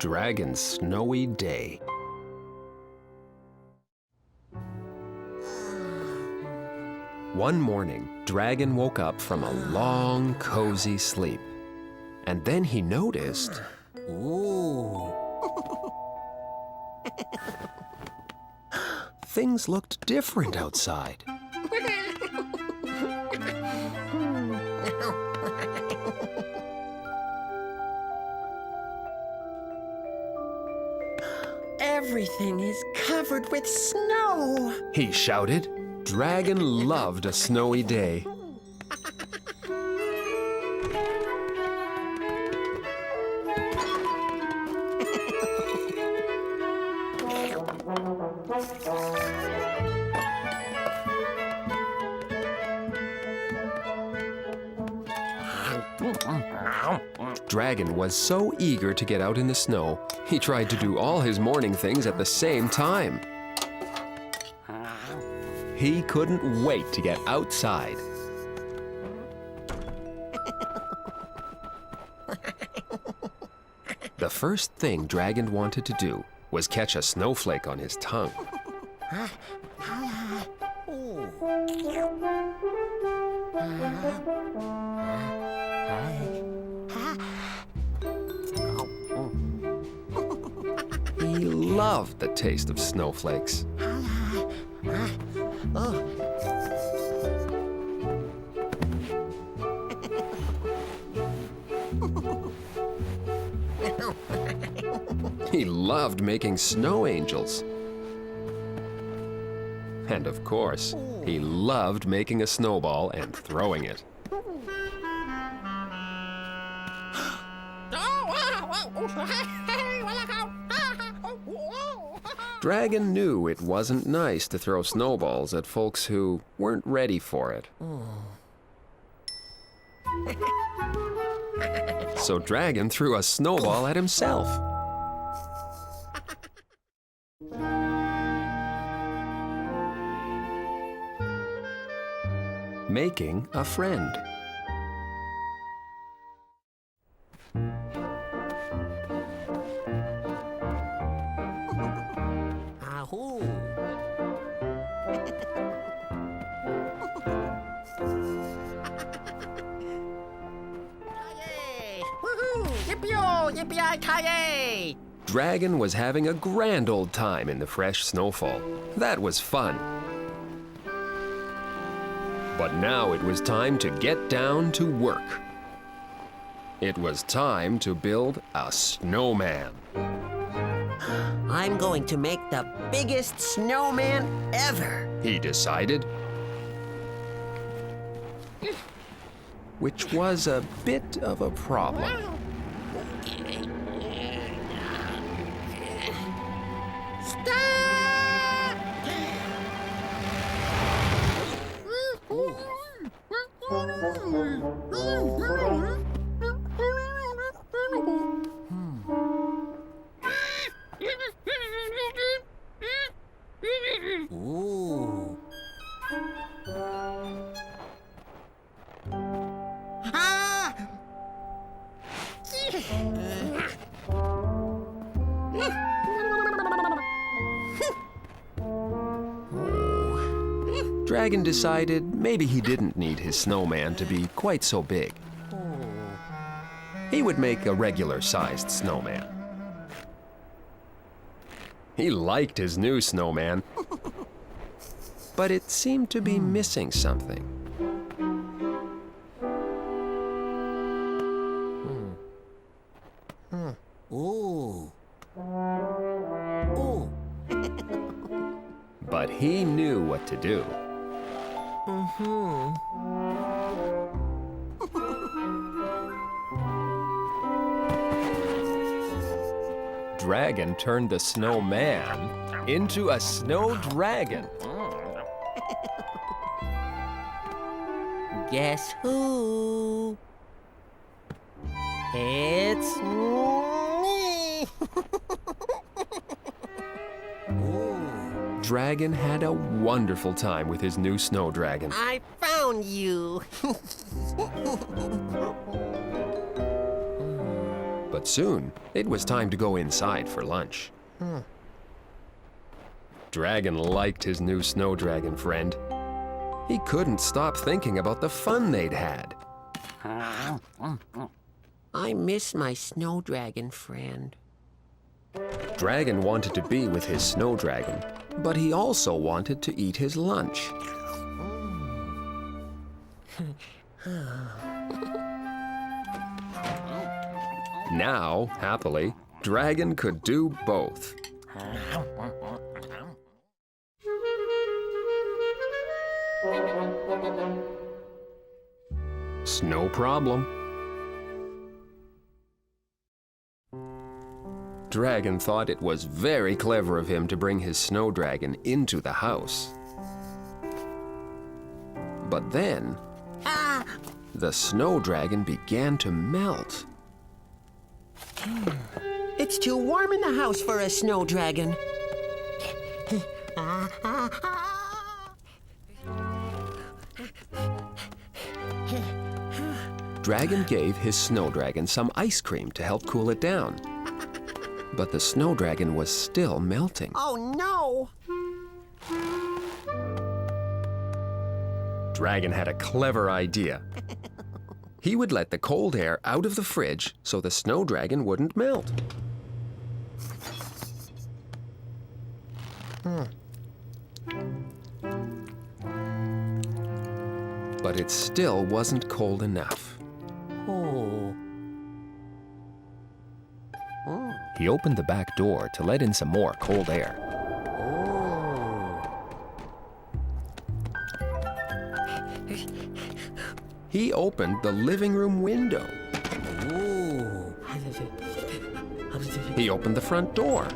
Dragon's snowy day. One morning, Dragon woke up from a long, cozy sleep. And then he noticed... Ooh. Things looked different outside. Everything is covered with snow. He shouted. Dragon loved a snowy day. Dragon was so eager to get out in the snow, he tried to do all his morning things at the same time. He couldn't wait to get outside. The first thing Dragon wanted to do was catch a snowflake on his tongue. He loved the taste of snowflakes. He loved making snow angels. And of course, he loved making a snowball and throwing it. Dragon knew it wasn't nice to throw snowballs at folks who weren't ready for it. So Dragon threw a snowball at himself. Making a friend. Yippee-yi-ki-yay! Dragon was having a grand old time in the fresh snowfall. That was fun. But now it was time to get down to work. It was time to build a snowman. I'm going to make the biggest snowman ever. He decided. Which was a bit of a problem. Ooh. Dragon decided maybe he didn't need his snowman to be quite so big. He would make a regular-sized snowman. He liked his new snowman, but it seemed to be missing something. Ooh. Ooh. But he knew what to do. Dragon turned the snowman into a snow dragon. Guess who? It's me. Dragon had a wonderful time with his new snow dragon. I found you. But soon, it was time to go inside for lunch. Dragon liked his new snow dragon friend. He couldn't stop thinking about the fun they'd had. I miss my snow dragon friend. Dragon wanted to be with his snow dragon, but he also wanted to eat his lunch. Now, happily, Dragon could do both. No problem. Dragon thought it was very clever of him to bring his snow dragon into the house. But then, the snow dragon began to melt. It's too warm in the house for a snow dragon. Dragon gave his snow dragon some ice cream to help cool it down. But the snow dragon was still melting. Oh, no! Dragon had a clever idea. He would let the cold air out of the fridge so the snow dragon wouldn't melt. But it still wasn't cold enough. He opened the back door to let in some more cold air. He opened the living room window. He opened the front door.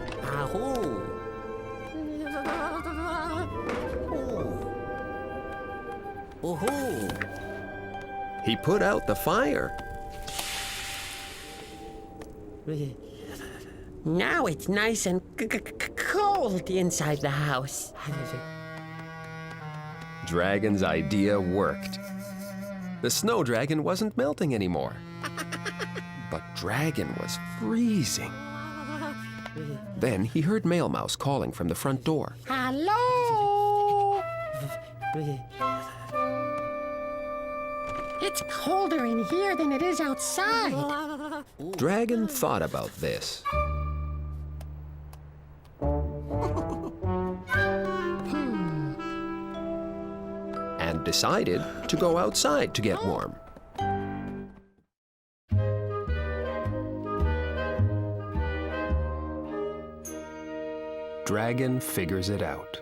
He put out the fire. Now it's nice and cold inside the house. Dragon's idea worked. The snow dragon wasn't melting anymore. But Dragon was freezing. Then he heard Mail Mouse calling from the front door. Hello? It's colder in here than it is outside. Dragon thought about this. And decided to go outside to get warm. Dragon figures it out.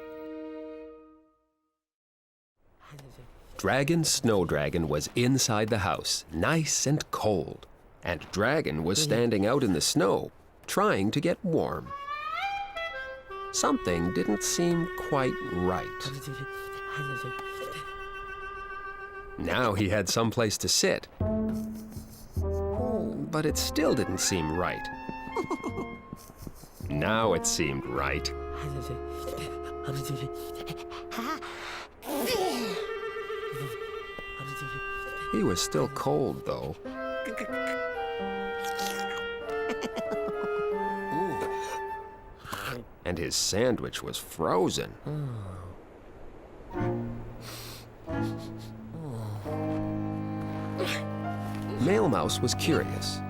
Dragon's snow dragon was inside the house, nice and cold, and Dragon was standing out in the snow, trying to get warm. Something didn't seem quite right. Now he had someplace to sit, but it still didn't seem right. Now it seemed right. He was still cold, though. And his sandwich was frozen. Mail Mouse was curious.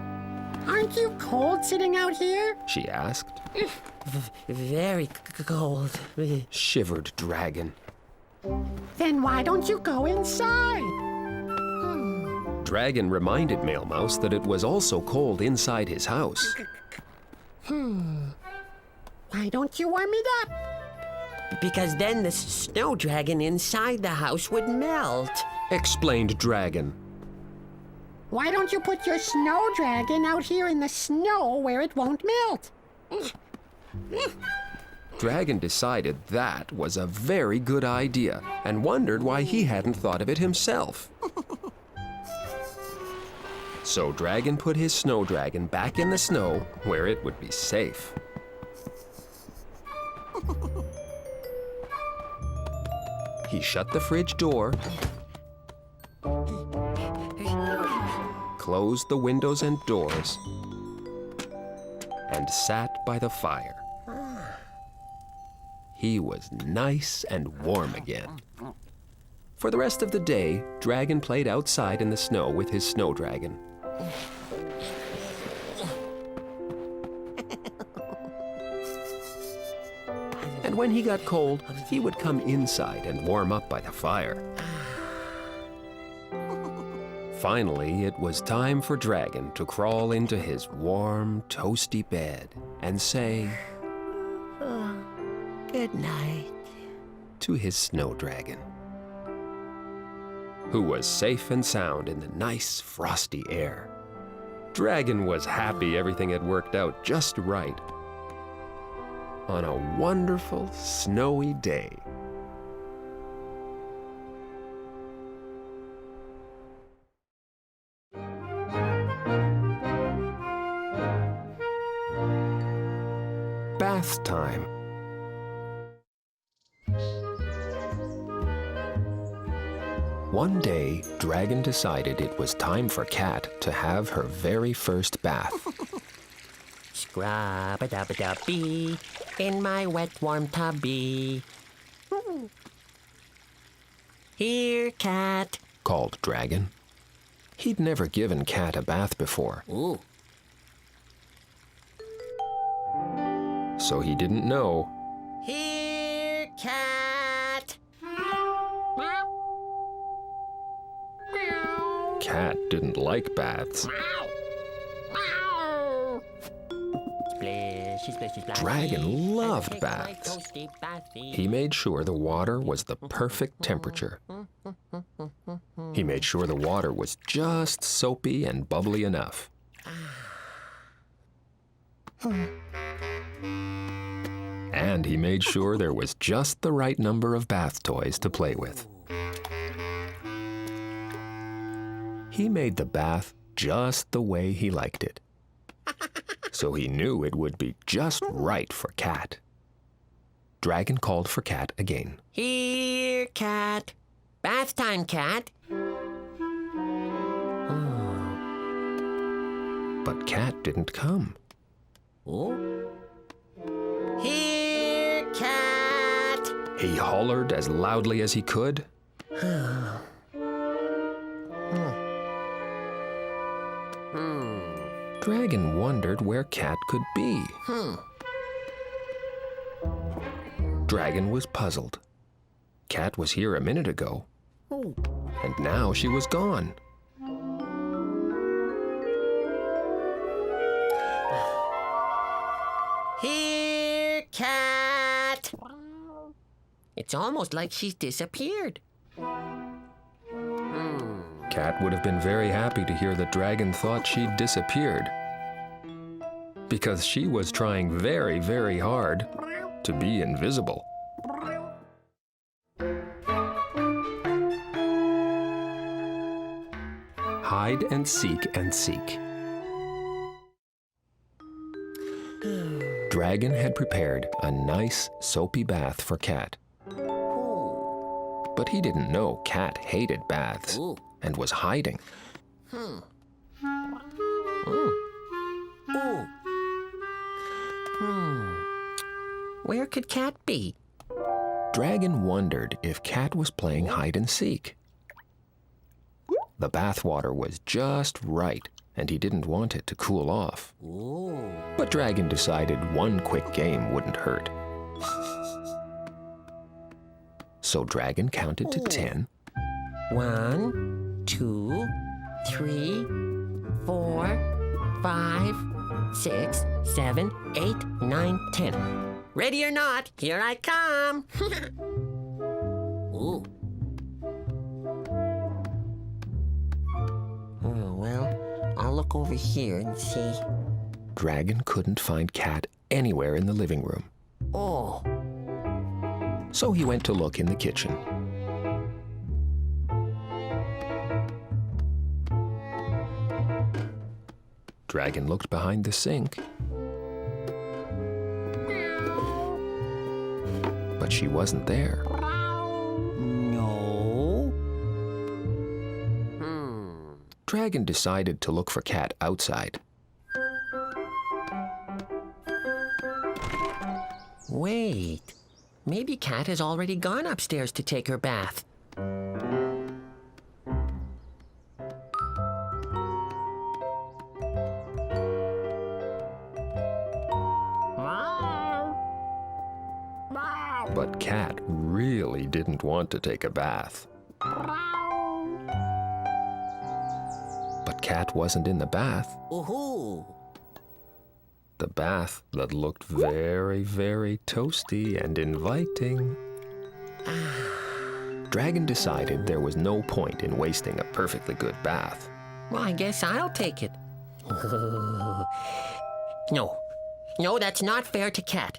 Aren't you cold sitting out here? She asked. Very cold. Shivered Dragon. Then why don't you go inside? Dragon reminded Mail Mouse that it was also cold inside his house. Why don't you warm it up? Because then the snow dragon inside the house would melt. Explained Dragon. Why don't you put your snow dragon out here in the snow where it won't melt? Dragon decided that was a very good idea and wondered why he hadn't thought of it himself. So Dragon put his snow dragon back in the snow where it would be safe. He shut the fridge door, closed the windows and doors, and sat by the fire. He was nice and warm again. For the rest of the day, Dragon played outside in the snow with his snow dragon. And when he got cold, he would come inside and warm up by the fire. Finally, it was time for Dragon to crawl into his warm, toasty bed and say, Good night. to his snow dragon, who was safe and sound in the nice, frosty air. Dragon was happy everything had worked out just right on a wonderful, snowy day. Bath time. One day, Dragon decided it was time for Cat to have her very first bath. Scrub-a-dub-a-dub-bee in my wet warm tubby. Here, Cat. Called Dragon. He'd never given Cat a bath before, Ooh. so he didn't know. Here, Cat. Cat didn't like baths. Splishy, splishy, splashy. Dragon loved Take baths. my toasty bathy. He made sure the water was the perfect temperature. He made sure the water was just soapy and bubbly enough. And he made sure there was just the right number of bath toys to play with. He made the bath just the way he liked it. So he knew it would be just right for Cat. Dragon called for Cat again. Here, Cat. Bath time, Cat. But Cat didn't come. Oh. Here, Cat. He hollered as loudly as he could. Dragon wondered where Cat could be. Dragon was puzzled. Cat was here a minute ago, and now she was gone. Here, Cat. It's almost like she's disappeared. Cat would have been very happy to hear that Dragon thought she'd disappeared, because she was trying very, very hard to be invisible. Hide and seek and seek. Dragon had prepared a nice soapy bath for Cat. But he didn't know Cat hated baths Ooh. and was hiding. Where could Cat be? Dragon wondered if Cat was playing hide and seek. The bath water was just right, and he didn't want it to cool off. Ooh. But Dragon decided one quick game wouldn't hurt. So Dragon counted to 10. 1, 2, 3, 4, 5, 6, 7, 8, 9, 10. Ready or not, here I come. Ooh. Oh, well, I'll look over here and see. Dragon couldn't find Cat anywhere in the living room. Oh. So he went to look in the kitchen. Dragon looked behind the sink. But she wasn't there. No. Dragon decided to look for Cat outside. Wait, maybe Cat has already gone upstairs to take her bath. But Cat really didn't want to take a bath. But Cat wasn't in the bath. Ooh. The bath that looked very, very toasty and inviting. Dragon decided there was no point in wasting a perfectly good bath. Well, I guess I'll take it. No, that's not fair to Cat.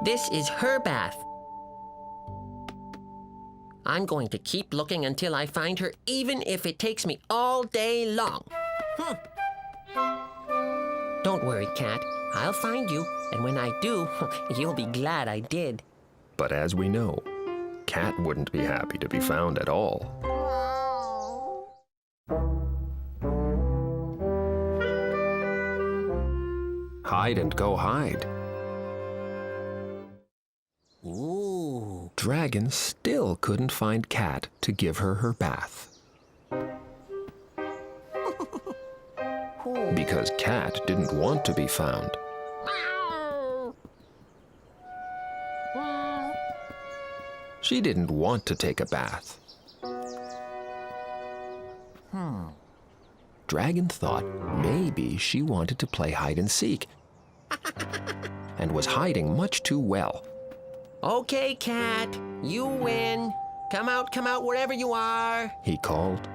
This is her bath. I'm going to keep looking until I find her, even if it takes me all day long. Don't worry, Cat. I'll find you, and when I do, you'll be glad I did. But as we know, Cat wouldn't be happy to be found at all. Hide and go hide. Ooh. Dragon still couldn't find Cat to give her her bath. Because Cat didn't want to be found. She didn't want to take a bath. Dragon thought maybe she wanted to play hide and seek and was hiding much too well. Okay, Cat, you win. Come out wherever you are. He called.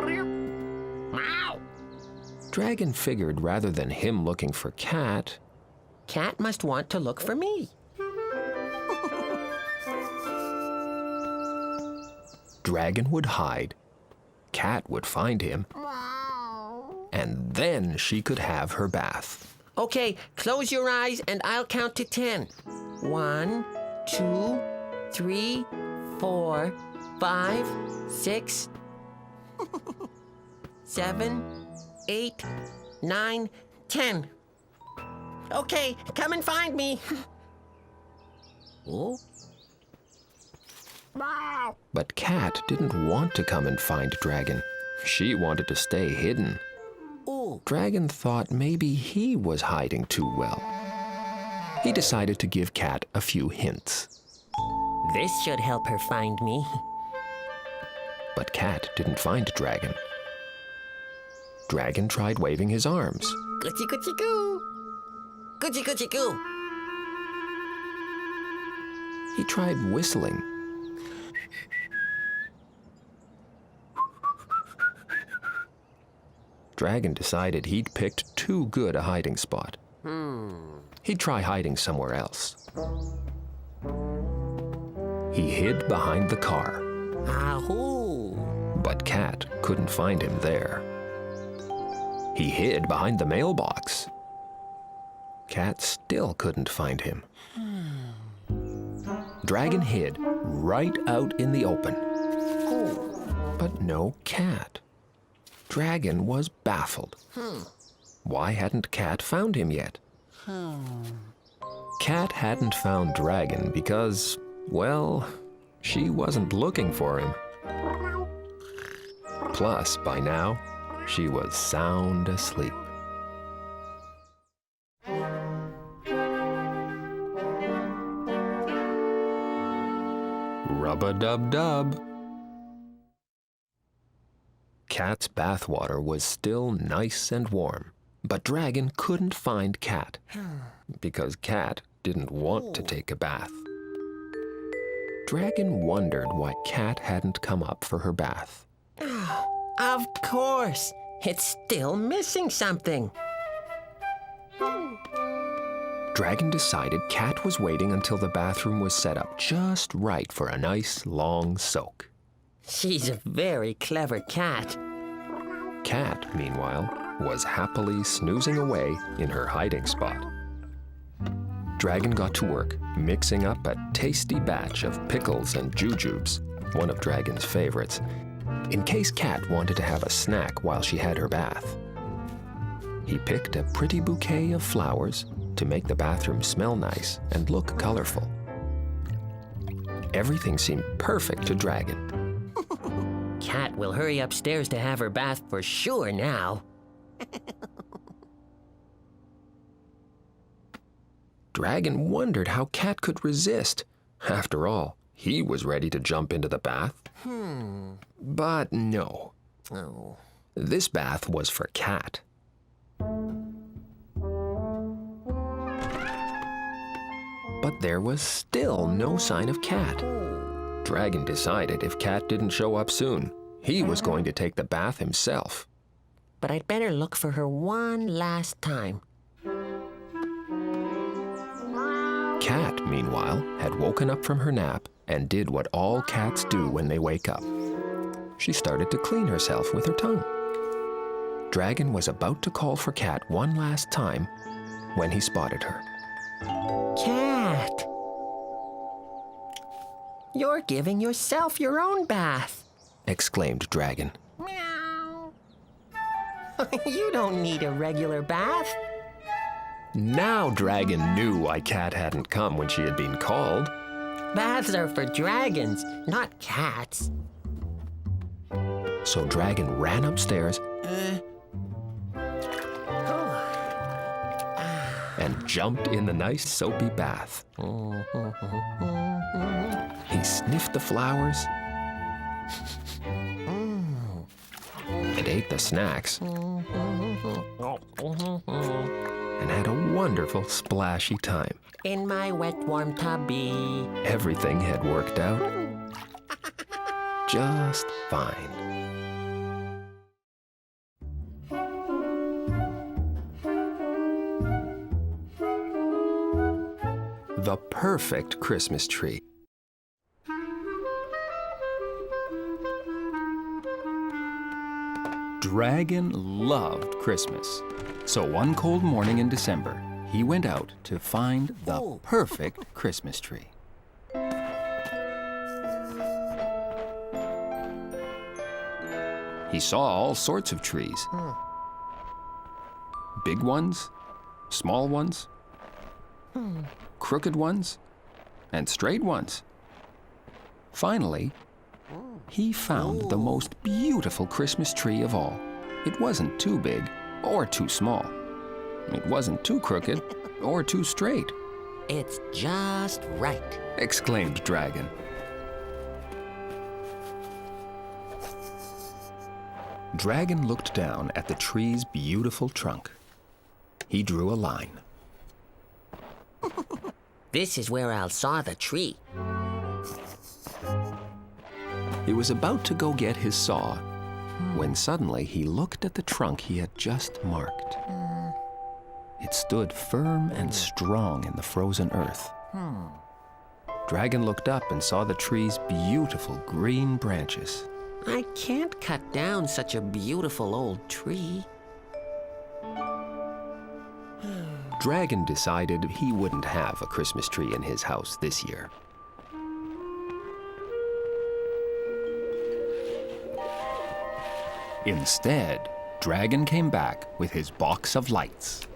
Meow. Dragon figured rather than him looking for Cat, Cat must want to look for me. Dragon would hide, Cat would find him, and then she could have her bath. Okay, close your eyes and I'll count to 10. 1, 2, 3, 4, 5, 6, 7, 8, 9, 10. Okay, come and find me. Oh. But Cat didn't want to come and find Dragon. She wanted to stay hidden. Ooh. Dragon thought maybe he was hiding too well. He decided to give Cat a few hints. This should help her find me. But Cat didn't find Dragon. Dragon tried waving his arms. Goochie goochie goo. Goochie goochie goo. He tried whistling. Dragon decided he'd picked too good a hiding spot. He'd try hiding somewhere else. He hid behind the car. Ahoo. But Cat couldn't find him there. He hid behind the mailbox. Cat still couldn't find him. Dragon hid right out in the open. But no Cat. Dragon was baffled. Why hadn't Cat found him yet? Cat hadn't found Dragon because, well, she wasn't looking for him. Plus, by now, she was sound asleep. Rub-a-dub-dub. Cat's bathwater was still nice and warm, but Dragon couldn't find Cat because Cat didn't want to take a bath. Dragon wondered why Cat hadn't come up for her bath. Of course. It's still missing something. Dragon decided Cat was waiting until the bathroom was set up just right for a nice long soak. She's a very clever cat. Cat, meanwhile, was happily snoozing away in her hiding spot. Dragon got to work, mixing up a tasty batch of pickles and jujubes, one of Dragon's favorites, in case Cat wanted to have a snack while she had her bath. He picked a pretty bouquet of flowers, to make the bathroom smell nice and look colorful. Everything seemed perfect to Dragon. Cat will hurry upstairs to have her bath for sure now. Dragon wondered how Cat could resist. After all, he was ready to jump into the bath. But no. Oh. This bath was for Cat. But there was still no sign of Cat. Dragon decided if Cat didn't show up soon, he was going to take the bath himself. But I'd better look for her one last time. Cat, meanwhile, had woken up from her nap and did what all cats do when they wake up. She started to clean herself with her tongue. Dragon was about to call for Cat one last time when he spotted her. Cat! You're giving yourself your own bath. Exclaimed Dragon. Meow. You don't need a regular bath. Now Dragon knew why Cat hadn't come when she had been called. Baths are for dragons, not cats. So Dragon ran upstairs and jumped in the nice soapy bath. He sniffed the flowers and ate the snacks and had a wonderful splashy time. In my wet, warm tubby. Everything had worked out just fine. The perfect Christmas tree. Dragon loved Christmas. So one cold morning in December, he went out to find the perfect Christmas tree. He saw all sorts of trees. Big ones, small ones, crooked ones, and straight ones. Finally, he found the most beautiful Christmas tree of all. It wasn't too big or too small. It wasn't too crooked or too straight. It's just right. Exclaimed Dragon. Dragon looked down at the tree's beautiful trunk. He drew a line. This is where I'll saw the tree. He was about to go get his saw when suddenly he looked at the trunk he had just marked. It stood firm and strong in the frozen earth. Dragon looked up and saw the tree's beautiful green branches. I can't cut down such a beautiful old tree. Dragon decided he wouldn't have a Christmas tree in his house this year. Instead, Dragon came back with his box of lights.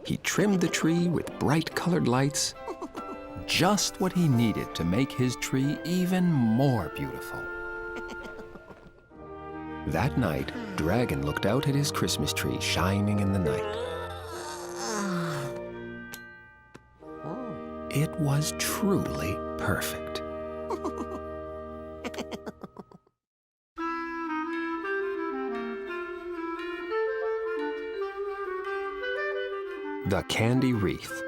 He trimmed the tree with bright-colored lights, Just what he needed to make his tree even more beautiful. That night, Dragon looked out at his Christmas tree shining in the night. It was truly perfect. The Candy Wreath.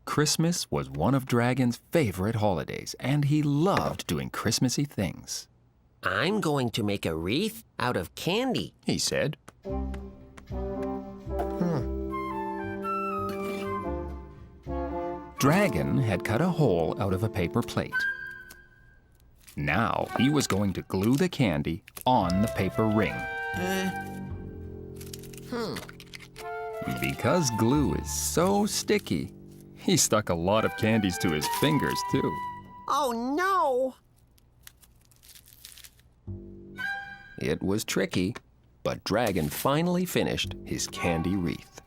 Christmas was one of Dragon's favorite holidays, and he loved doing Christmassy things. I'm going to make a wreath out of candy. He said. Dragon had cut a hole out of a paper plate. Now he was going to glue the candy on the paper ring. Because glue is so sticky, he stuck a lot of candies to his fingers, too. Oh, no! It was tricky, but Dragon finally finished his candy wreath.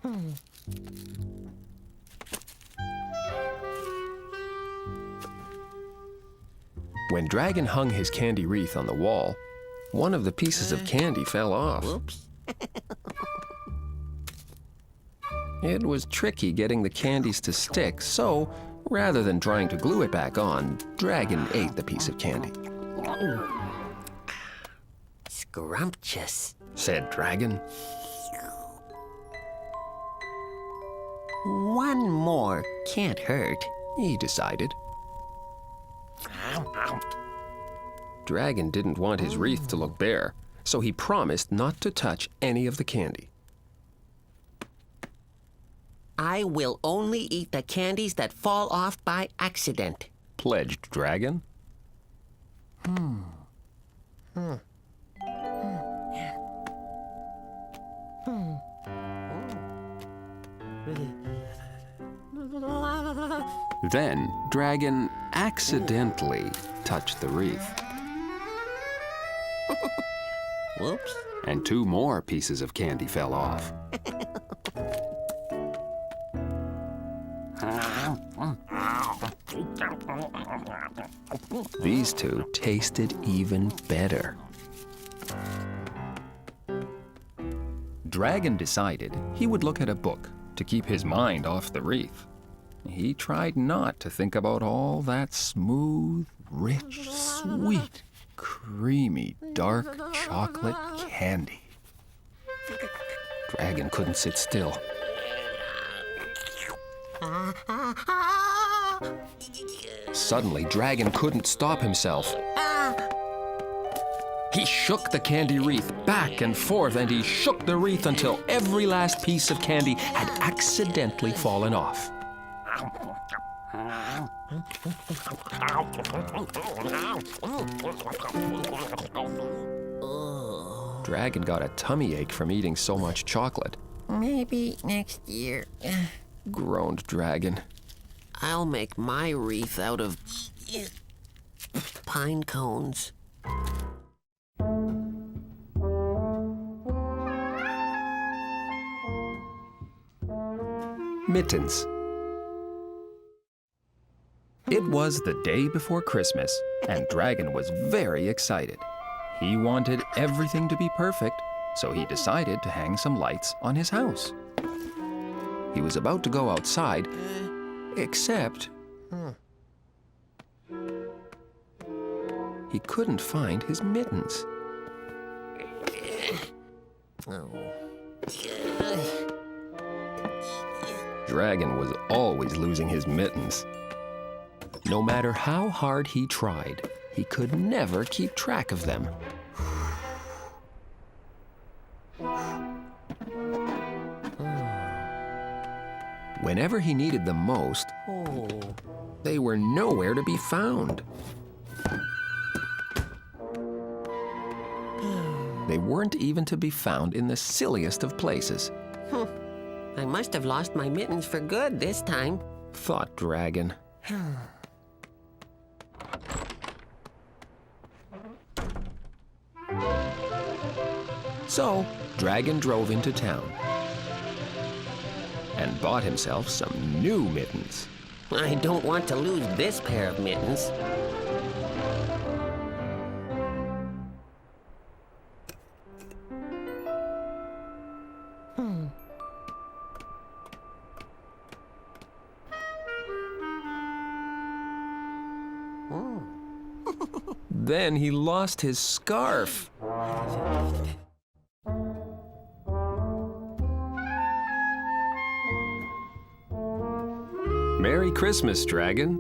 When Dragon hung his candy wreath on the wall, one of the pieces of candy fell off. Oops. It was tricky getting the candies to stick, so rather than trying to glue it back on, Dragon ate the piece of candy. Scrumptious. Said Dragon. One more can't hurt. He decided. Dragon didn't want his wreath to look bare, so he promised not to touch any of the candy. I will only eat the candies that fall off by accident. Pledged Dragon. Then Dragon accidentally touched the wreath, Whoops. and 2 more pieces of candy fell off. These 2 tasted even better. Dragon decided he would look at a book to keep his mind off the wreath. He tried not to think about all that smooth, rich, sweet, creamy, dark chocolate candy. Dragon couldn't sit still. Suddenly, Dragon couldn't stop himself. He shook the candy wreath back and forth, and he shook the wreath until every last piece of candy had accidentally fallen off. Dragon got a tummy ache from eating so much chocolate. Maybe next year. Groaned Dragon. I'll make my wreath out of pine cones. Mittens. It was the day before Christmas, and Dragon was very excited. He wanted everything to be perfect, so he decided to hang some lights on his house. He was about to go outside, except he couldn't find his mittens. Dragon was always losing his mittens. No matter how hard he tried, he could never keep track of them. Whenever he needed them most, they were nowhere to be found. They weren't even to be found in the silliest of places, I must have lost my mittens for good this time. thought Dragon. So, Dragon drove into town and bought himself some new mittens. I don't want to lose this pair of mittens. Then he lost his scarf. Merry Christmas, Dragon.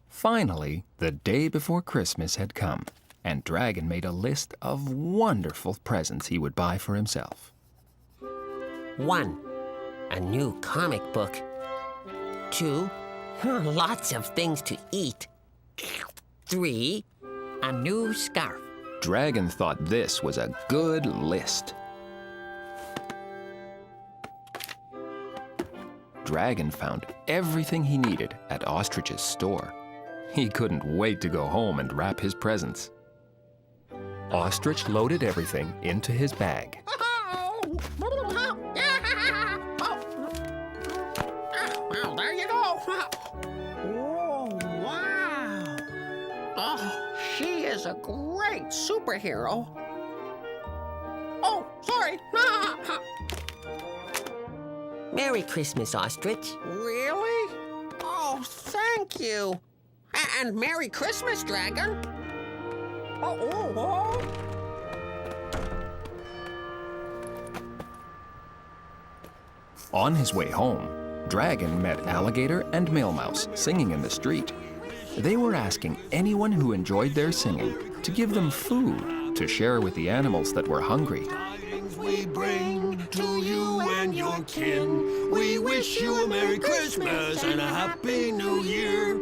Finally, the day before Christmas had come, and Dragon made a list of wonderful presents he would buy for himself. 1, a new comic book. 2, lots of things to eat. 3, a new scarf. Dragon thought this was a good list. Dragon found everything he needed at Ostrich's store. He couldn't wait to go home and wrap his presents. Ostrich loaded everything into his bag. Well, there you go. Oh, wow. Oh, she is a great superhero. Oh, sorry. Merry Christmas, Ostrich. Really? Oh, thank you. And Merry Christmas, Dragon. Oh. On his way home, Dragon met Alligator and Mouse singing in the street. They were asking anyone who enjoyed their singing to give them food to share with the animals that were hungry. Tidings we bring to you and your kin. We wish you a Merry Christmas and a Happy New Year.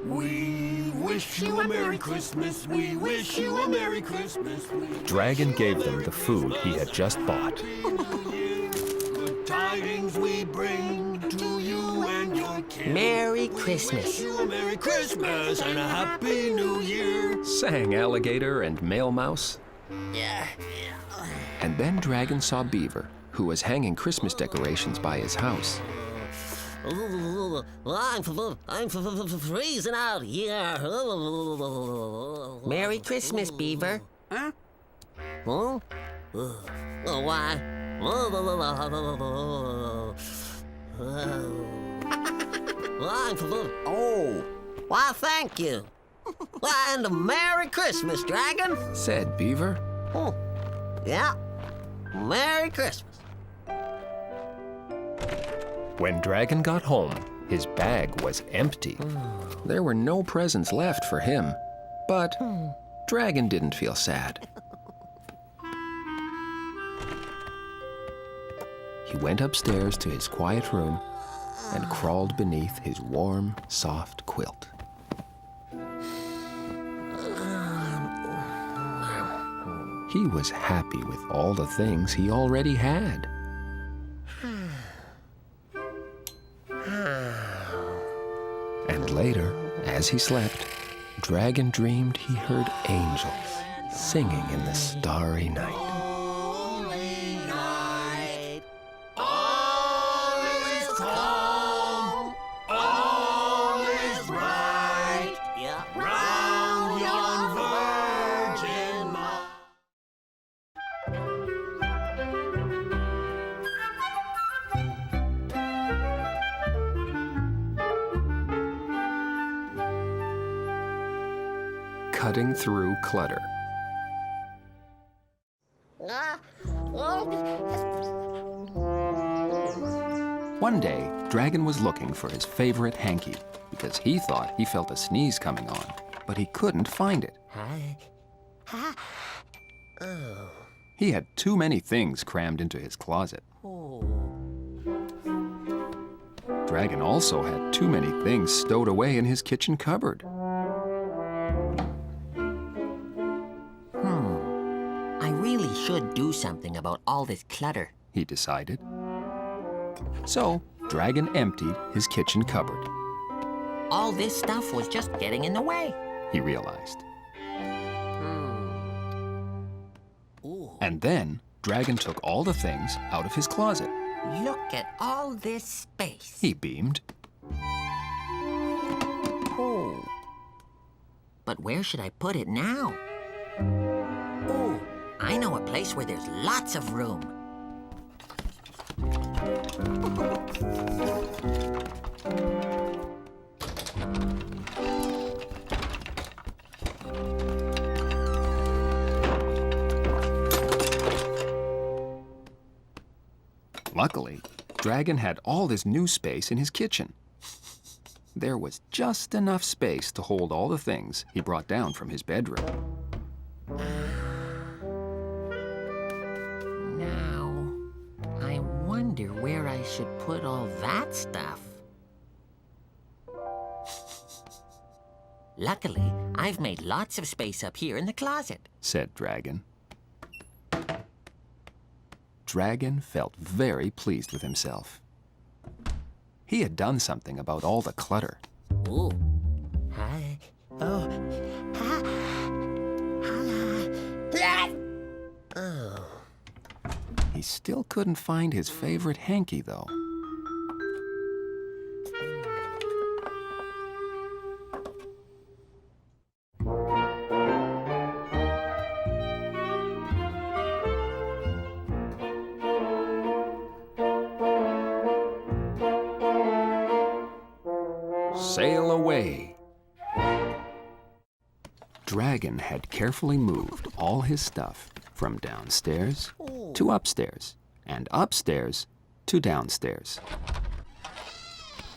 We wish you a Merry Christmas. We wish you a Merry Christmas. Dragon gave them the food he had just bought. Good tidings we bring to you and your kin. Merry Wish Christmas. you a Merry Christmas and a Happy New Year. Sang Alligator and Mouse. Yeah. And then Dragon saw Beaver, who was hanging Christmas decorations by his house. I'm freezing out here. Merry Christmas, Beaver. Huh? Huh? Why? Oh, why, thank you. Why, and a Merry Christmas, Dragon. Said Beaver. Oh, yeah. Merry Christmas. When Dragon got home, his bag was empty. There were no presents left for him. But Dragon didn't feel sad. He went upstairs to his quiet room and crawled beneath his warm, soft quilt. He was happy with all the things he already had. And later, as he slept, Dragon dreamed he heard angels singing in the starry night. Holy night. All is calm. All is bright. Yeah. Round yon virgin mountain. Cutting through clutter. One day, Dragon was looking for his favorite hanky because he thought he felt a sneeze coming on, but he couldn't find it. He had too many things crammed into his closet. Dragon also had too many things stowed away in his kitchen cupboard. I really should do something about all this clutter. He decided. So, Dragon emptied his kitchen cupboard. All this stuff was just getting in the way. He realized. And then, Dragon took all the things out of his closet. Look at all this space. He beamed. Oh. But where should I put it now? Oh, I know a place where there's lots of room. Luckily, Dragon had all this new space in his kitchen. There was just enough space to hold all the things he brought down from his bedroom. Now, I wonder where I should put all that stuff. Luckily, I've made lots of space up here in the closet. Said Dragon. Dragon felt very pleased with himself. He had done something about all the clutter. Ooh. Hi. Oh. Oh. He still couldn't find his favorite hanky, though. Sail away. Dragon had carefully moved all his stuff from downstairs to upstairs, and upstairs to downstairs.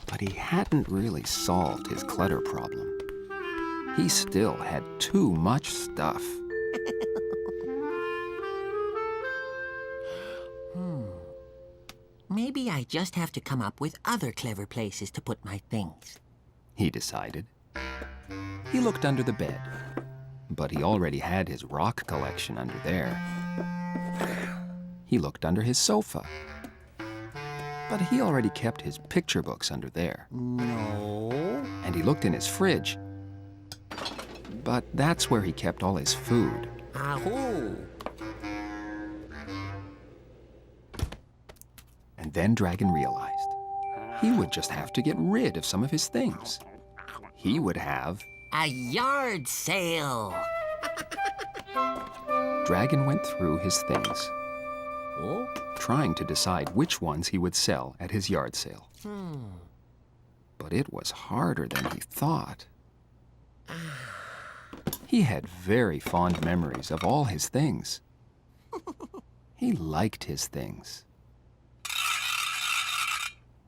But he hadn't really solved his clutter problem. He still had too much stuff. Maybe I just have to come up with other clever places to put my things. He decided. He looked under the bed, but he already had his rock collection under there. He looked under his sofa, but he already kept his picture books under there. No. And he looked in his fridge, but that's where he kept all his food. Ahoo. And then Dragon realized he would just have to get rid of some of his things. He would have... A yard sale. Dragon went through his things, Oh? trying to decide which ones he would sell at his yard sale. But it was harder than he thought. He had very fond memories of all his things. He liked his things.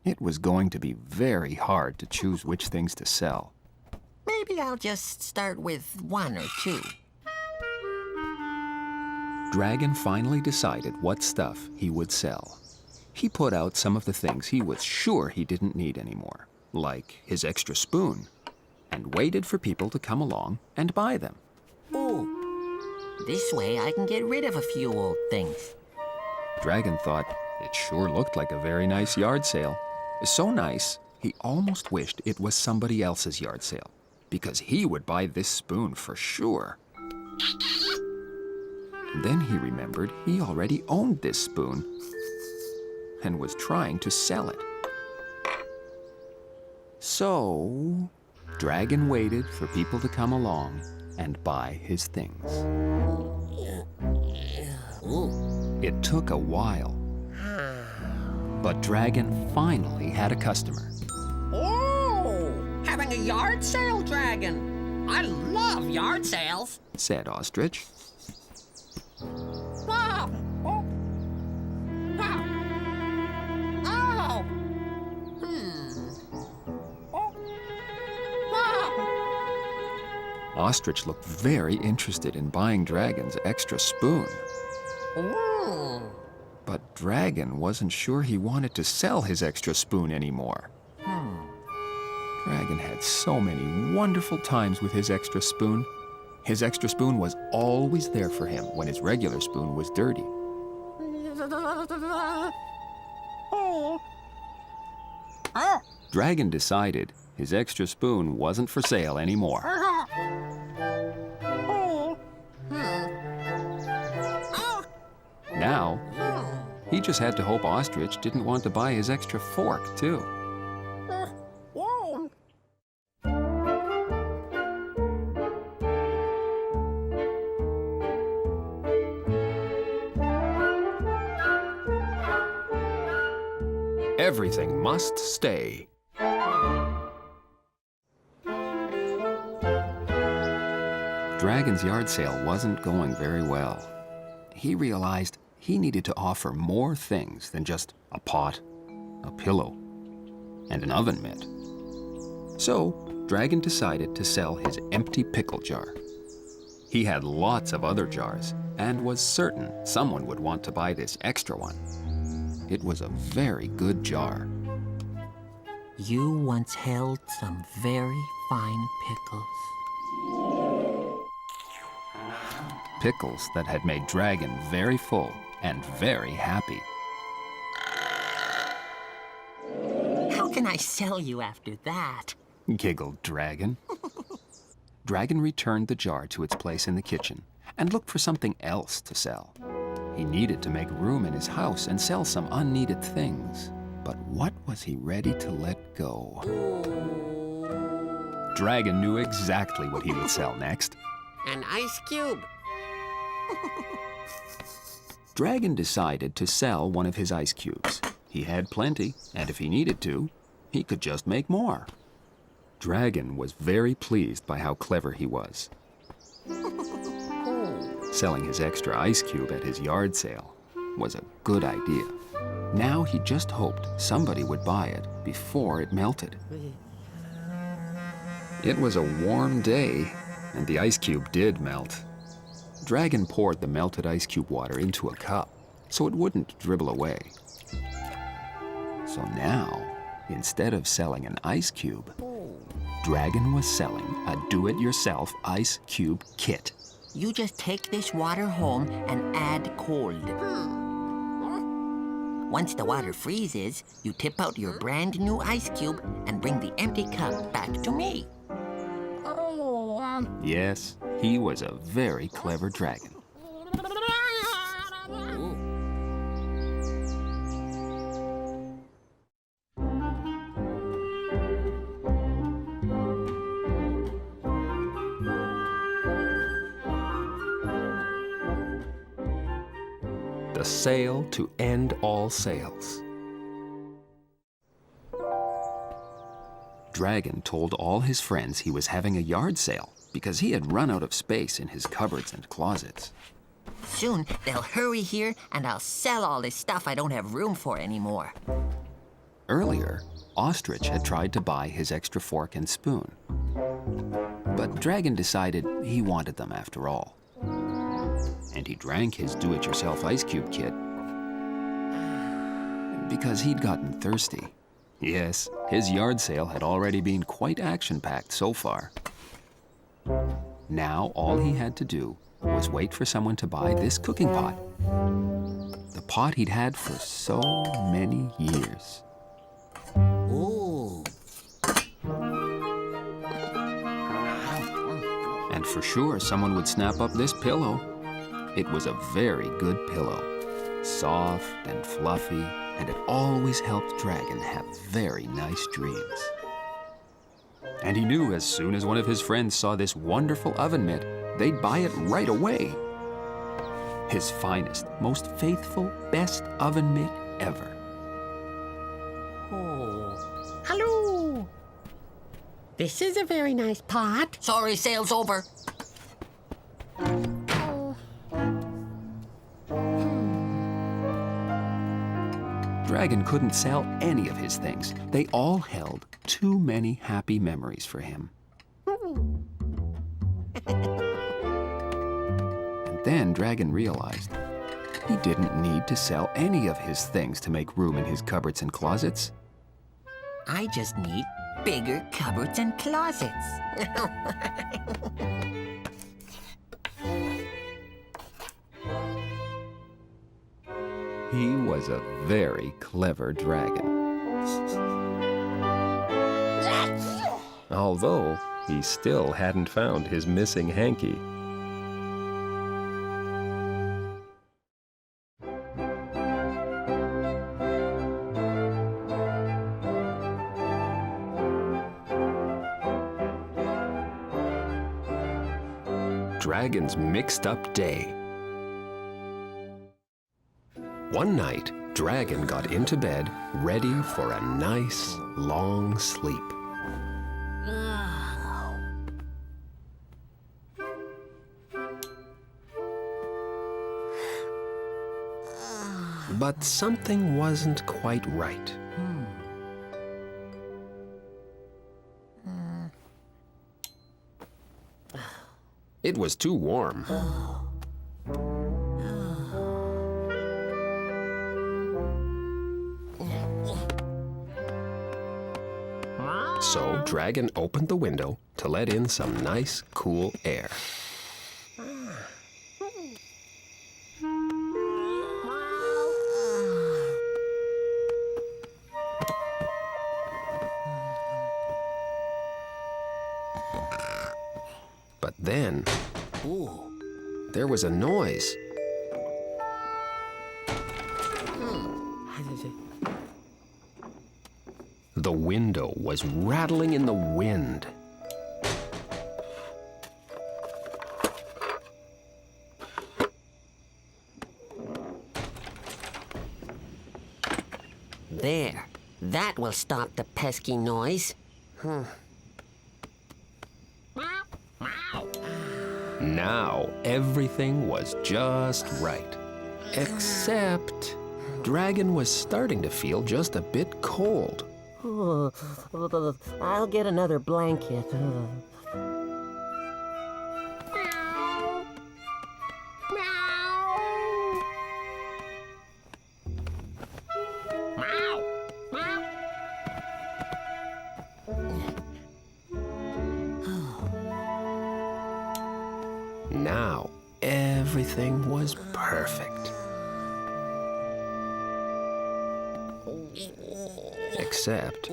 It was going to be very hard to choose which things to sell. Maybe I'll just start with one or two. Dragon finally decided what stuff he would sell. He put out some of the things he was sure he didn't need anymore, like his extra spoon, and waited for people to come along and buy them. Ooh. This way I can get rid of a few old things. Dragon thought it sure looked like a very nice yard sale. So nice, he almost wished it was somebody else's yard sale, because he would buy this spoon for sure. And then he remembered he already owned this spoon and was trying to sell it. So, Dragon waited for people to come along and buy his things. Ooh. It took a while, but Dragon finally had a customer. Oh, having a yard sale, Dragon. I love yard sales. Said Ostrich. Ah, oh. Ah. Oh. Oh. Ah. Ostrich looked very interested in buying Dragon's extra spoon. Ooh. But Dragon wasn't sure he wanted to sell his extra spoon anymore. Dragon had so many wonderful times with his extra spoon. His extra spoon was always there for him when his regular spoon was dirty. Oh. Oh. Dragon decided his extra spoon wasn't for sale anymore. Oh. Now, he just had to hope Ostrich didn't want to buy his extra fork, too. Whoa. Everything must stay. Dragon's yard sale wasn't going very well. He realized he needed to offer more things than just a pot, a pillow, and an oven mitt. So, Dragon decided to sell his empty pickle jar. He had lots of other jars and was certain someone would want to buy this extra one. It was a very good jar. You once held some very fine pickles. Pickles that had made Dragon very full and very happy. How can I sell you after that? Giggled Dragon. Dragon returned the jar to its place in the kitchen and looked for something else to sell. He needed to make room in his house and sell some unneeded things. But what was he ready to let go? Dragon knew exactly what he would sell next. An ice cube. Dragon decided to sell one of his ice cubes. He had plenty, and if he needed to, he could just make more. Dragon was very pleased by how clever he was. Selling his extra ice cube at his yard sale was a good idea. Now he just hoped somebody would buy it before it melted. It was a warm day, and the ice cube did melt. Dragon poured the melted ice cube water into a cup so it wouldn't dribble away. So now, instead of selling an ice cube, Dragon was selling a do-it-yourself ice cube kit. You just take this water home and add cold. Once the water freezes, you tip out your brand new ice cube and bring the empty cup back to me. Yes, he was a very clever dragon. The sale to end all sales. Dragon told all his friends he was having a yard sale because he had run out of space in his cupboards and closets. Soon, they'll hurry here and I'll sell all this stuff I don't have room for anymore. Earlier, Ostrich had tried to buy his extra fork and spoon. But Dragon decided he wanted them after all. And he drank his do-it-yourself ice cube kit because he'd gotten thirsty. Yes, his yard sale had already been quite action-packed so far. Now all he had to do was wait for someone to buy this cooking pot. The pot he'd had for so many years. Ooh. And for sure someone would snap up this pillow. It was a very good pillow, soft and fluffy, and it always helped Dragon have very nice dreams. And he knew as soon as one of his friends saw this wonderful oven mitt, they'd buy it right away. His finest, most faithful, best oven mitt ever. Hello. This is a very nice pot. Sorry, sale's over. Dragon couldn't sell any of his things. They all held too many happy memories for him. And then Dragon realized he didn't need to sell any of his things to make room in his cupboards and closets. I just need bigger cupboards and closets. He was a very clever dragon. Although he still hadn't found his missing hanky. Dragon's mixed up day. One night, Dragon got into bed, ready for a nice, long sleep. But something wasn't quite right. It was too warm. So Dragon opened the window to let in some nice, cool air. then, there was a noise. The window was rattling in the wind. There. That will stop the pesky noise. Now everything was just right. Except Dragon was starting to feel just a bit cold. I'll get another blanket. Now everything was perfect. Except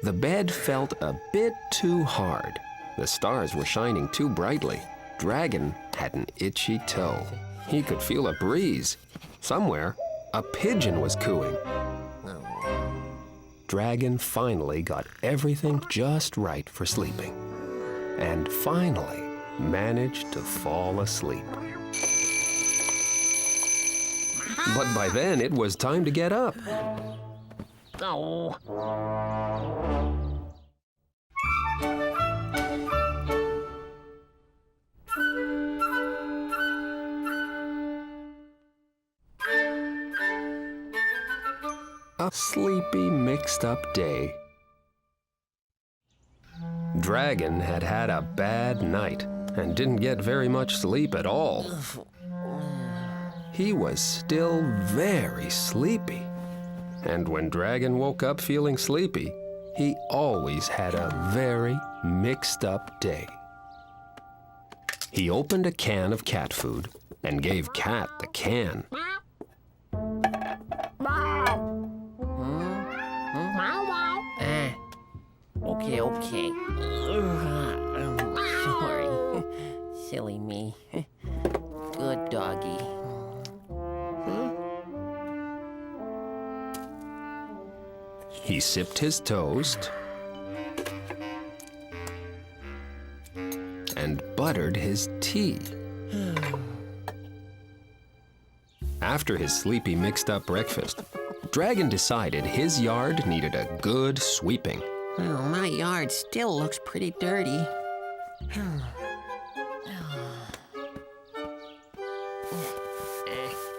the bed felt a bit too hard. The stars were shining too brightly. Dragon had an itchy toe. He could feel a breeze. Somewhere, a pigeon was cooing. Dragon finally got everything just right for sleeping. And finally managed to fall asleep. But by then, it was time to get up. Oh. A sleepy, mixed-up day. Dragon had had a bad night and didn't get very much sleep at all. He was still very sleepy. And when Dragon woke up feeling sleepy, he always had a very mixed-up day. He opened a can of cat food and gave Cat the can. Okay. I'm sorry. Silly me. Good doggy. He sipped his toast and buttered his tea. After his sleepy, mixed-up breakfast, Dragon decided his yard needed a good sweeping. Oh, my yard still looks pretty dirty.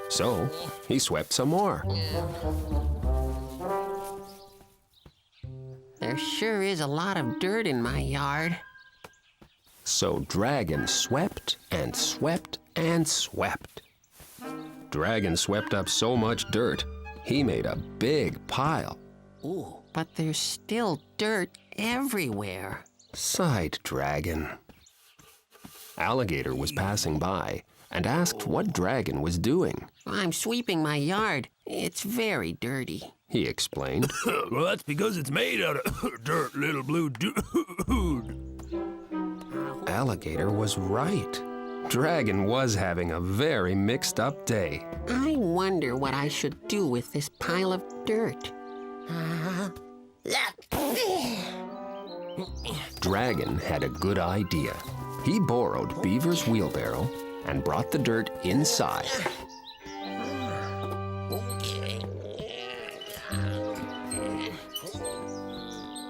So he swept some more. There sure is a lot of dirt in my yard. So Dragon swept and swept and swept. Dragon swept up so much dirt, he made a big pile. Ooh, but there's still dirt everywhere. Sighed Dragon. Alligator was passing by and asked what Dragon was doing. I'm sweeping my yard. It's very dirty. He explained. Well, that's because it's made out of dirt, little blue dude. Alligator was right. Dragon was having a very mixed-up day. I wonder what I should do with this pile of dirt. Dragon had a good idea. He borrowed Beaver's wheelbarrow and brought the dirt inside.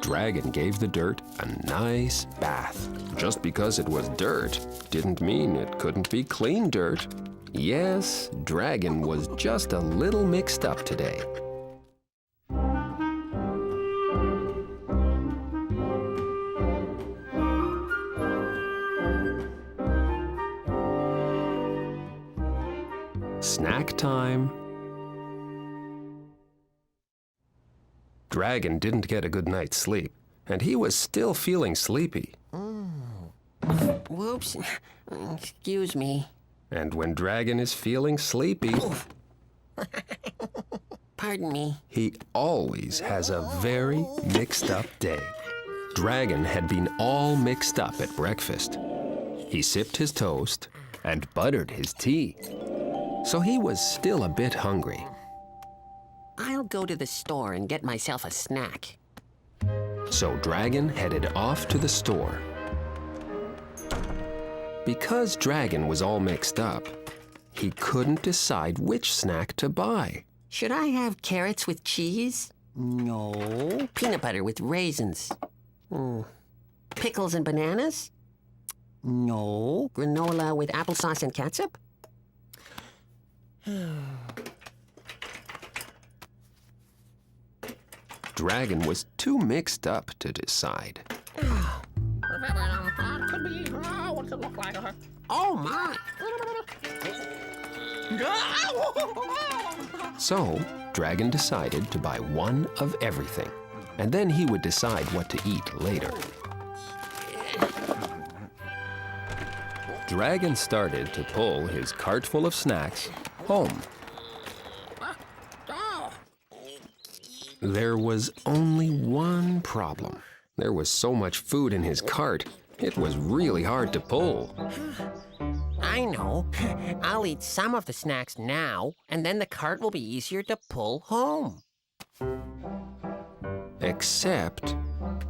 Dragon gave the dirt a nice bath. Just because it was dirt didn't mean it couldn't be clean dirt. Yes, Dragon was just a little mixed up today. Snack time. Dragon didn't get a good night's sleep, and he was still feeling sleepy. Whoops. Excuse me. And when Dragon is feeling sleepy, Pardon me. he always has a very mixed up day. Dragon had been all mixed up at breakfast. he sipped his toast and buttered his tea. So he was still a bit hungry. I'll go to the store and get myself a snack. So Dragon headed off to the store. Because Dragon was all mixed up, he couldn't decide which snack to buy. Should I have carrots with cheese? No. Peanut butter with raisins? Pickles and bananas? No. Granola with applesauce and ketchup? Dragon was too mixed up to decide. Oh, my. So, Dragon decided to buy one of everything, and then he would decide what to eat later. Dragon started to pull his cart full of snacks home. There was only one problem. There was so much food in his cart, it was really hard to pull. I know. I'll eat some of the snacks now, and then the cart will be easier to pull home. Except,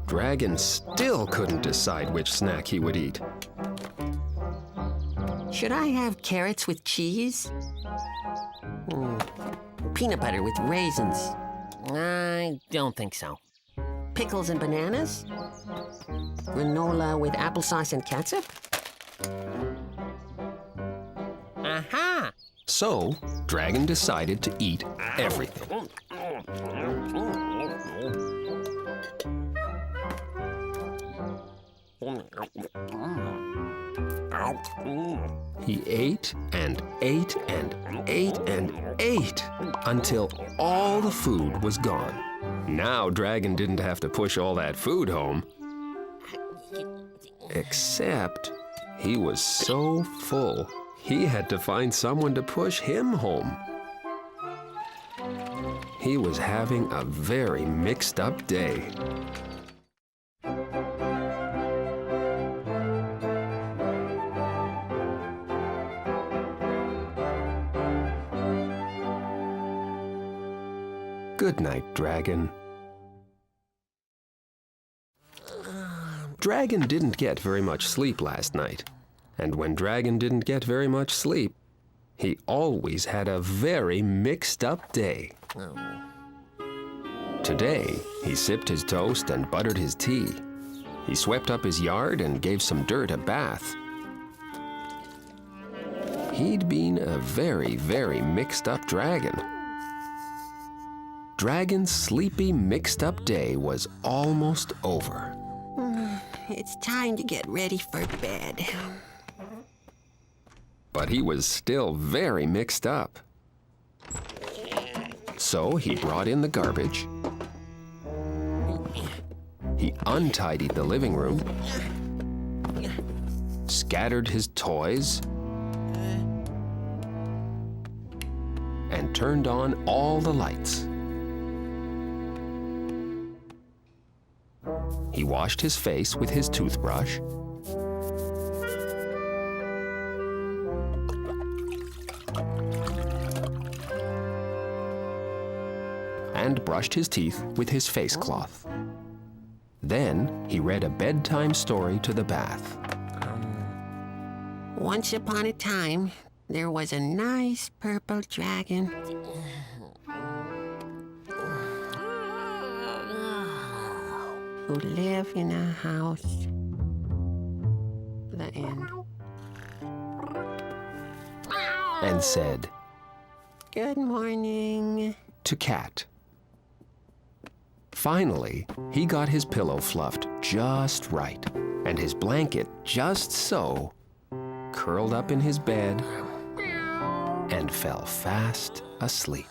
Dragon still couldn't decide which snack he would eat. Should I have carrots with cheese? Peanut butter with raisins? I don't think so. Pickles and bananas? Granola with applesauce and ketchup? Aha! So, Dragon decided to eat everything. He ate and ate and ate and ate until all the food was gone. Now Dragon didn't have to push all that food home. Except he was so full, he had to find someone to push him home. He was having a very mixed up day. Good night, Dragon. Dragon didn't get very much sleep last night. And when Dragon didn't get very much sleep, he always had a very mixed up day. Today, he sipped his toast and buttered his tea. He swept up his yard and gave some dirt a bath. He'd been a very, very mixed up dragon. Dragon's sleepy, mixed up day was almost over. It's time to get ready for bed. But he was still very mixed up. So he brought in the garbage. He untidied the living room, scattered his toys, and turned on all the lights. He washed his face with his toothbrush, and brushed his teeth with his face cloth. Then he read a bedtime story to the bath. Once upon a time, there was a nice purple dragon. Who lived in a house. The end. And said Good morning. to Cat. Finally, he got his pillow fluffed just right, and his blanket just so, curled up in his bed, and fell fast asleep.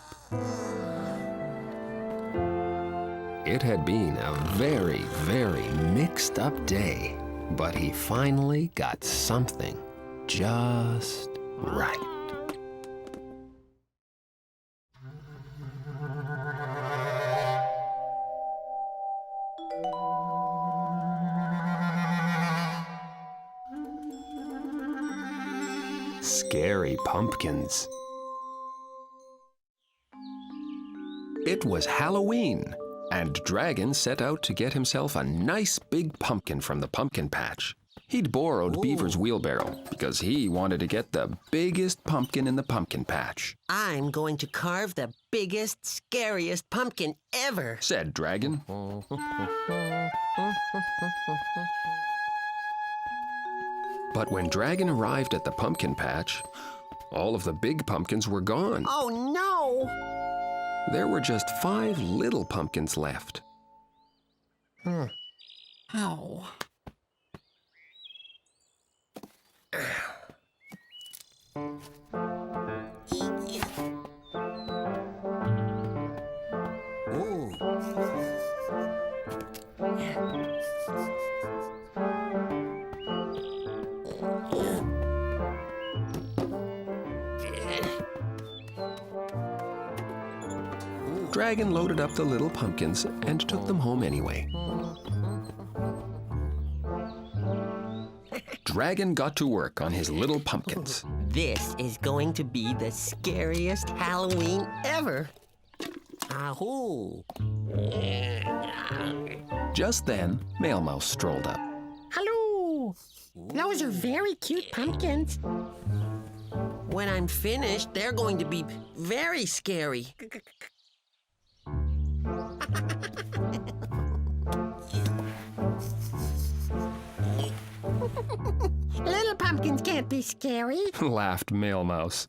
It had been a very, very mixed up day, but he finally got something just right. scary pumpkins. It was Halloween, and Dragon set out to get himself a nice big pumpkin from the pumpkin patch. He'd borrowed Beaver's wheelbarrow because he wanted to get the biggest pumpkin in the pumpkin patch, I'm going to carve the biggest, scariest pumpkin ever. said Dragon. But when Dragon arrived at the pumpkin patch, all of the big pumpkins were gone. Oh, no! There were just 5 little pumpkins left. Oh. Dragon loaded up the little pumpkins and took them home anyway. Dragon got to work on his little pumpkins. This is going to be the scariest Halloween ever. Ahoo. Just then, Mail Mouse strolled up. Hello. Those are very cute pumpkins. When I'm finished, they're going to be very scary. Little pumpkins can't be scary. Laughed Mail Mouse.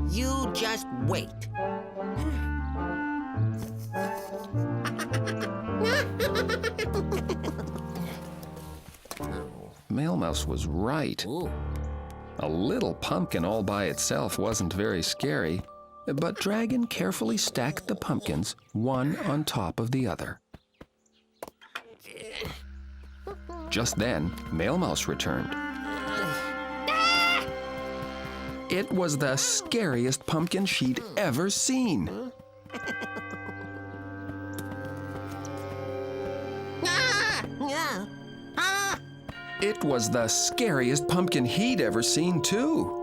You just wait. Mail Mouse was right. Ooh. A little pumpkin all by itself wasn't very scary, but Dragon carefully stacked the pumpkins one on top of the other. Just then, Mail Mouse returned. It was the scariest pumpkin she'd ever seen. Yeah. It was the scariest pumpkin he'd ever seen, too.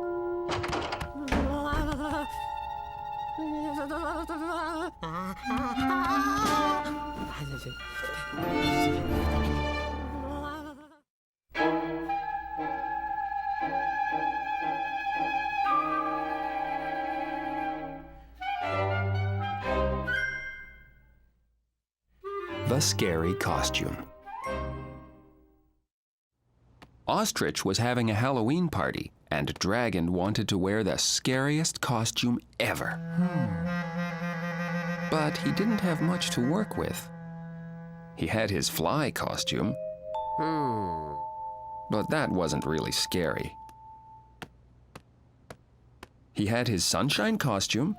The scary costume. Ostrich was having a Halloween party, and Dragon wanted to wear the scariest costume ever. But he didn't have much to work with. He had his fly costume, but that wasn't really scary. He had his sunshine costume,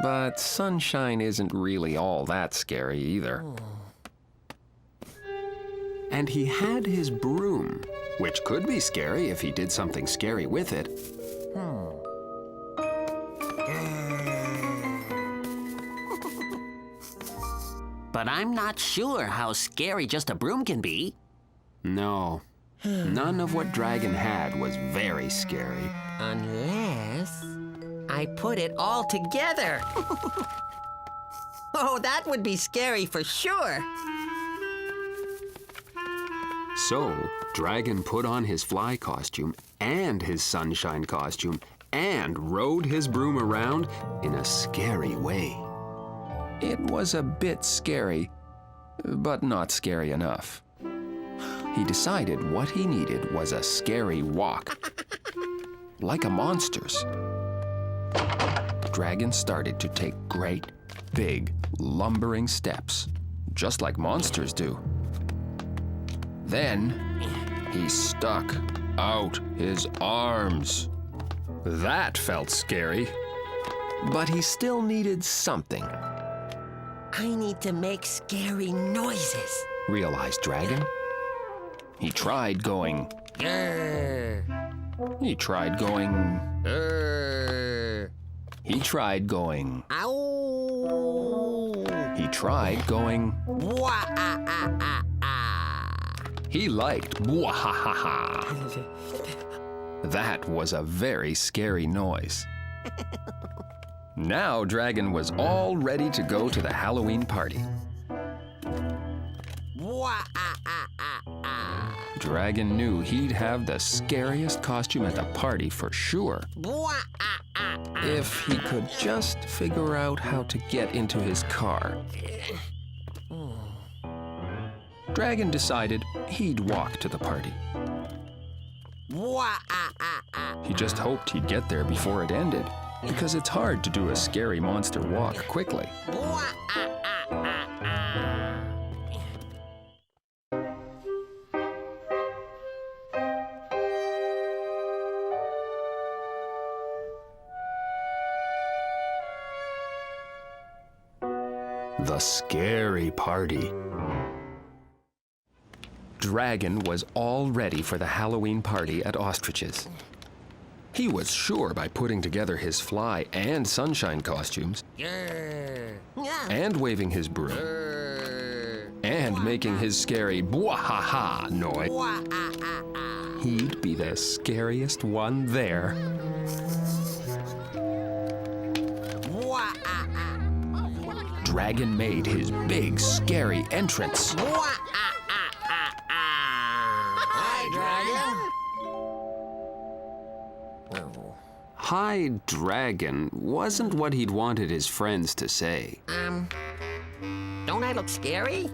but sunshine isn't really all that scary either. And he had his broom, which could be scary if he did something scary with it. But I'm not sure how scary just a broom can be. No, none of what Dragon had was very scary. Unless I put it all together. Oh, that would be scary for sure. So, Dragon put on his fly costume and his sunshine costume and rode his broom around in a scary way. It was a bit scary, but not scary enough. He decided what he needed was a scary walk, like a monster's. Dragon started to take great, big, lumbering steps, just like monsters do. Then, he stuck out his arms. That felt scary. But he still needed something, I need to make scary noises. realized Dragon. He tried going. Grr, He tried going. grr. He tried going. Ow. He tried going. Wah-ah-ah-ah-ah. He liked bwahahaha. That was a very scary noise. Now Dragon was all ready to go to the Halloween party. Dragon knew he'd have the scariest costume at the party for sure. If he could just figure out how to get into his car. Dragon decided he'd walk to the party. He just hoped he'd get there before it ended, because it's hard to do a scary monster walk quickly. The scary party. Dragon was all ready for the Halloween party at Ostrich's. He was sure by putting together his fly and sunshine costumes, and waving his broom, and making his scary bwahaha noise, he'd be the scariest one there. Dragon made his big, scary entrance. Hi, Dragon. Hi, Dragon wasn't what he'd wanted his friends to say. Don't I look scary?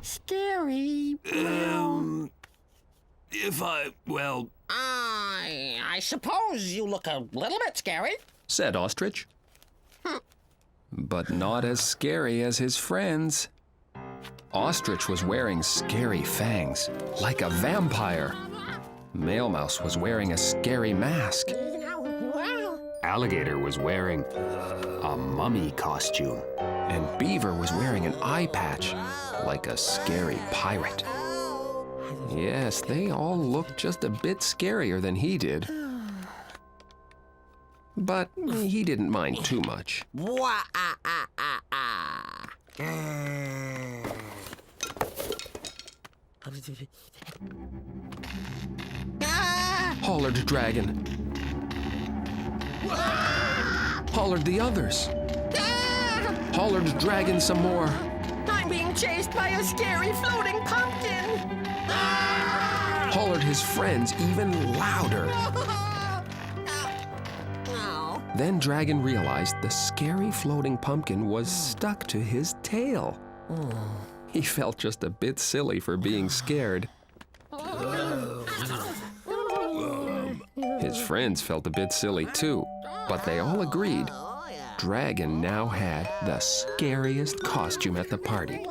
Scary. I suppose you look a little bit scary. Said Ostrich. But not as scary as his friends. Ostrich was wearing scary fangs, like a vampire. Male Mouse was wearing a scary mask. Alligator was wearing a mummy costume. And Beaver was wearing an eye patch, like a scary pirate. Yes, they all looked just a bit scarier than he did. But he didn't mind too much. Hollered Dragon. Hollered the others. Hollered Dragon some more. I'm being chased by a scary floating pumpkin. Hollered his friends even louder. Then Dragon realized the scary floating pumpkin was stuck to his tail. He felt just a bit silly for being scared. His friends felt a bit silly too, but they all agreed Dragon now had the scariest costume at the party.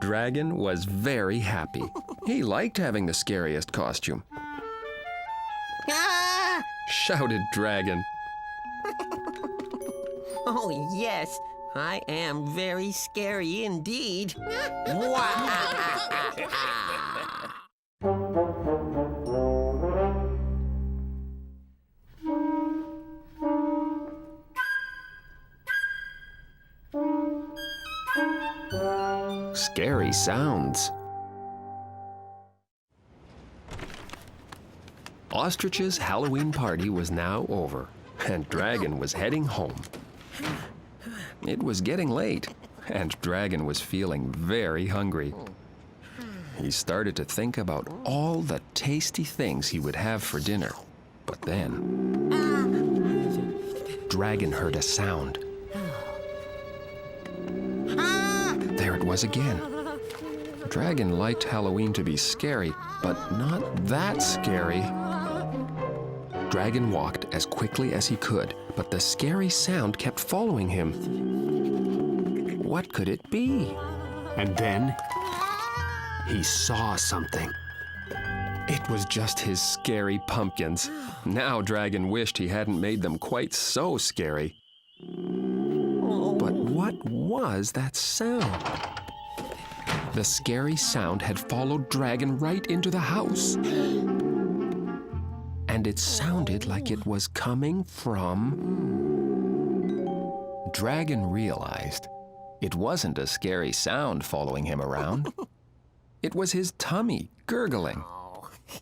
Dragon was very happy. He liked having the scariest costume. Shouted Dragon. Oh, yes. I am very scary indeed. Scary sounds. Ostrich's Halloween party was now over, and Dragon was heading home. It was getting late, and Dragon was feeling very hungry. He started to think about all the tasty things he would have for dinner. But then, Dragon heard a sound. There it was again. Dragon liked Halloween to be scary, but not that scary. Dragon walked as quickly as he could, but the scary sound kept following him. What could it be? And then he saw something. It was just his scary pumpkins. Now Dragon wished he hadn't made them quite so scary. But what was that sound? The scary sound had followed Dragon right into the house. And it sounded like it was coming from... Dragon realized it wasn't a scary sound following him around. It was his tummy gurgling.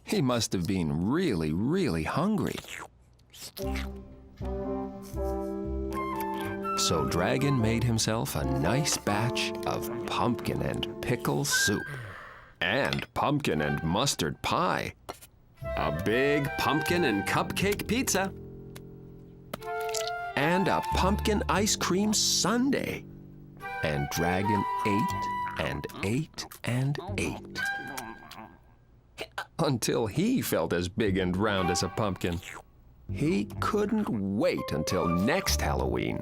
He must have been really, really hungry. So Dragon made himself a nice batch of pumpkin and pickle soup. And pumpkin and mustard pie. A big pumpkin and cupcake pizza. And a pumpkin ice cream sundae. And Dragon ate and ate and ate. Until he felt as big and round as a pumpkin. He couldn't wait until next Halloween.